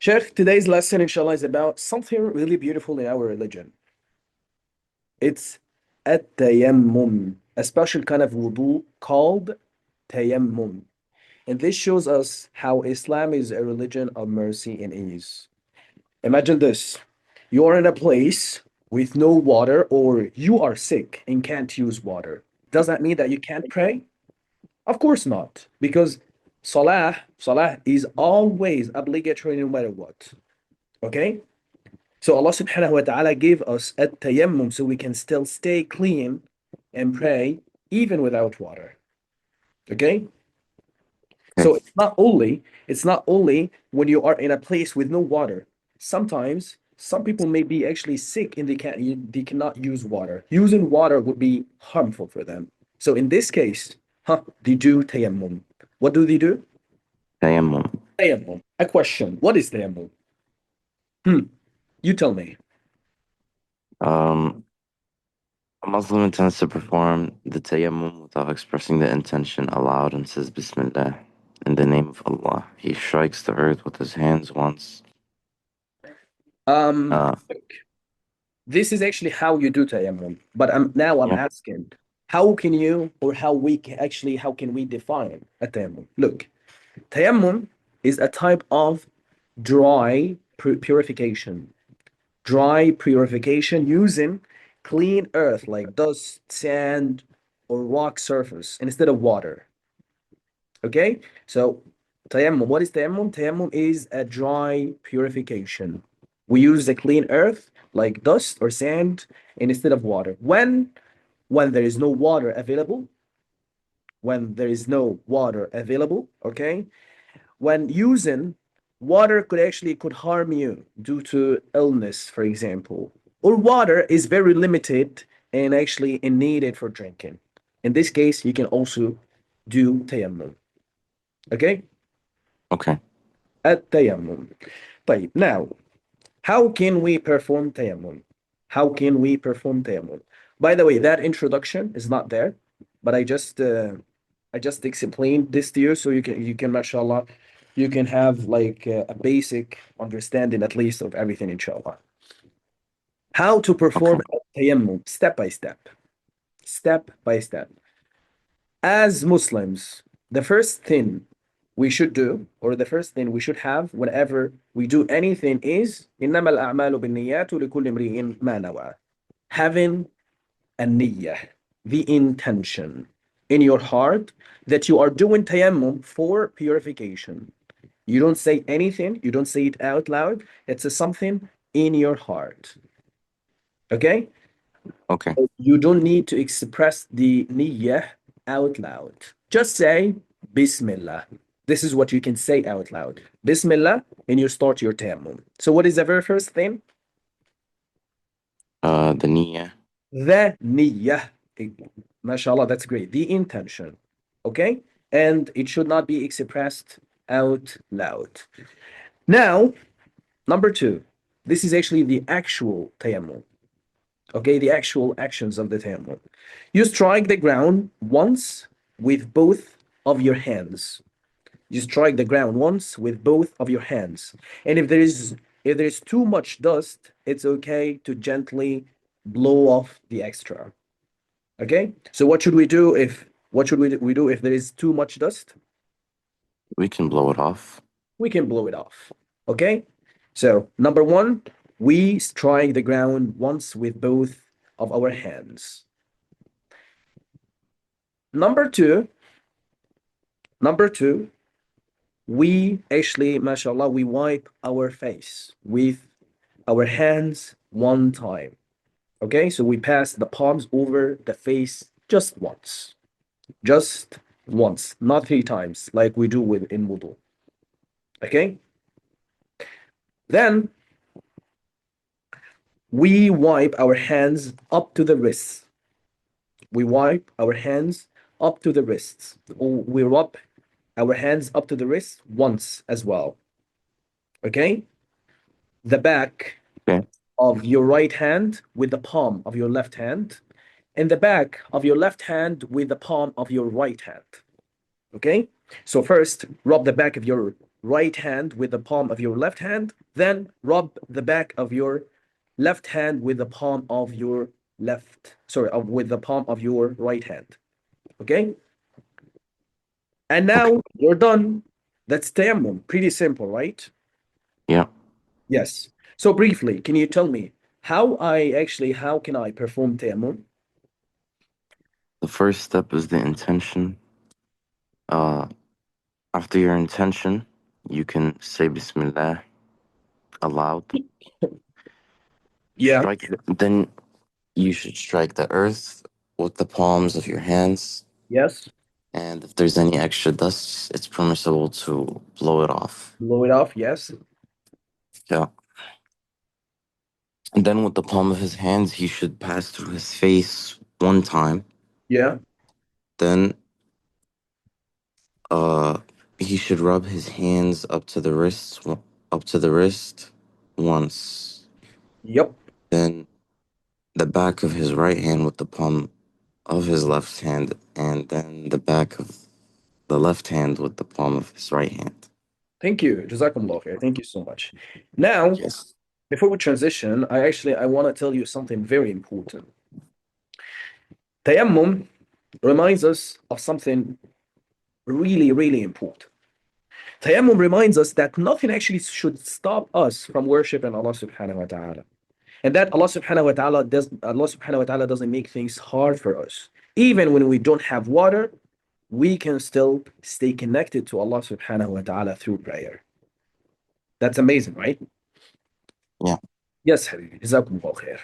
Sheikh, today's lesson, inshallah, is about something really beautiful in our religion. It's at-tayammum, a special kind of wudu called tayammum. And this shows us how Islam is a religion of mercy and ease. Imagine this. You are in a place with no water, or you are sick and can't use water. Does that mean that you can't pray? Of course not, because salah is always obligatory no matter what. Okay? So Allah subhanahu wa ta'ala gave us a tayammum so we can still stay clean and pray even without water. Okay? Okay. So it's not only when you are in a place with no water. Sometimes some people may be actually sick and they cannot use water. Using water would be harmful for them. So in this case, they do tayammum. What do they do? Tayammum. Tayammum. A question. What is tayammum? You tell me. Um, a Muslim intends to perform the tayammum without expressing the intention aloud and says Bismillah. In the name of Allah. He strikes the earth with his hands once. Um, Uh, this is actually how you do tayammum. But I'm yeah. asking, how can you or how we can actually how can we define a tayammum? Look, tayammum is a type of dry purification. Dry purification using clean earth like dust, sand, or rock surface instead of water. Okay? So tayammum, what is tayammum? Tayammum is a dry purification. We use the clean earth like dust or sand instead of water. When there is no water available, okay? When using water could harm you due to illness, for example. Or water is very limited and actually needed for drinking. In this case, you can also do tayammum. Okay? Okay. التيمم. طيب, now, how can we perform tayammum? How can we perform tayammum? By the way, that introduction is not there, but I just explained this to you so you can mashallah, you can have like a basic understanding at least of everything, inshallah. How to Okay. perform tayammum step by step. Step by step. As Muslims, the first thing we should do, or the first thing we should have whenever we do anything is إنما الأعمال بالنيات ولكل امرئ ما نوى. Having a niyyah, the intention in your heart that you are doing tayammum for purification. You don't say anything, you don't say it out loud. It's something in your heart. Okay? Okay. You don't need to express the niyyah out loud. Just say Bismillah. This is what you can say out loud. Bismillah, and you start your tayammum. So what is the very first thing? The niyyah. The niyyah. MashaAllah, that's great. The intention. Okay? And it should not be expressed out loud. Now, number two. This is actually the actual tayammum. Okay, the actual actions of the tayammum. You strike the ground once with both of your hands. You strike the ground once with both of your hands. And if there is too much dust, it's okay to gently blow off the extra. Okay? So what should we do if there is too much dust? We can blow it off. We can blow it off. Okay? So, number one, we strike the ground once with both of our hands. Number two, we actually, mashallah, we wipe our face with our hands one time. Okay, so we pass the palms over the face just once. Just once, not three times, like we do with in wudu. Okay? Then we wipe our hands up to the wrists. We wipe our hands up to the wrists. We rub our hands up to the wrists once as well. Okay? The back Okay. of your right hand with the palm of your left hand, and the back of your left hand with the palm of your right hand. Okay? So first, rub the back of your right hand with the palm of your left hand, then rub the back of your left hand with the palm of your with the palm of your right hand. Okay? And Okay. now you're done. That's tayammum. Pretty simple, right? Yeah. Yes. So briefly, can you tell me how can I perform tayammum? The first step is the intention. Uh, After your intention, you can say Bismillah aloud. Yeah. Then you should strike the earth with the palms of your hands. Yes. And if there's any extra dust, it's permissible to blow it off. Blow it off. Yes. Yeah. And then with the palm of his hands, he should pass through his face one time. Yeah. Then uh he should rub his hands up to the wrist once. Yep. Then the back of his right hand with the palm of his left hand, and then the back of the left hand with the palm of his right hand. Thank you. Jazakumullah khair. Thank you so much. Now, Yes. before we transition, I want to tell you something very important. Tayammum reminds us of something really, really important. Tayammum reminds us that nothing actually should stop us from worshiping Allah subhanahu wa ta'ala. And that Allah subhanahu wa ta'ala doesn't make things hard for us. Even when we don't have water, we can still stay connected to Allah subhanahu wa ta'ala through prayer. That's amazing, right? Yeah. Yes, Habibi. Jazakumullah khair.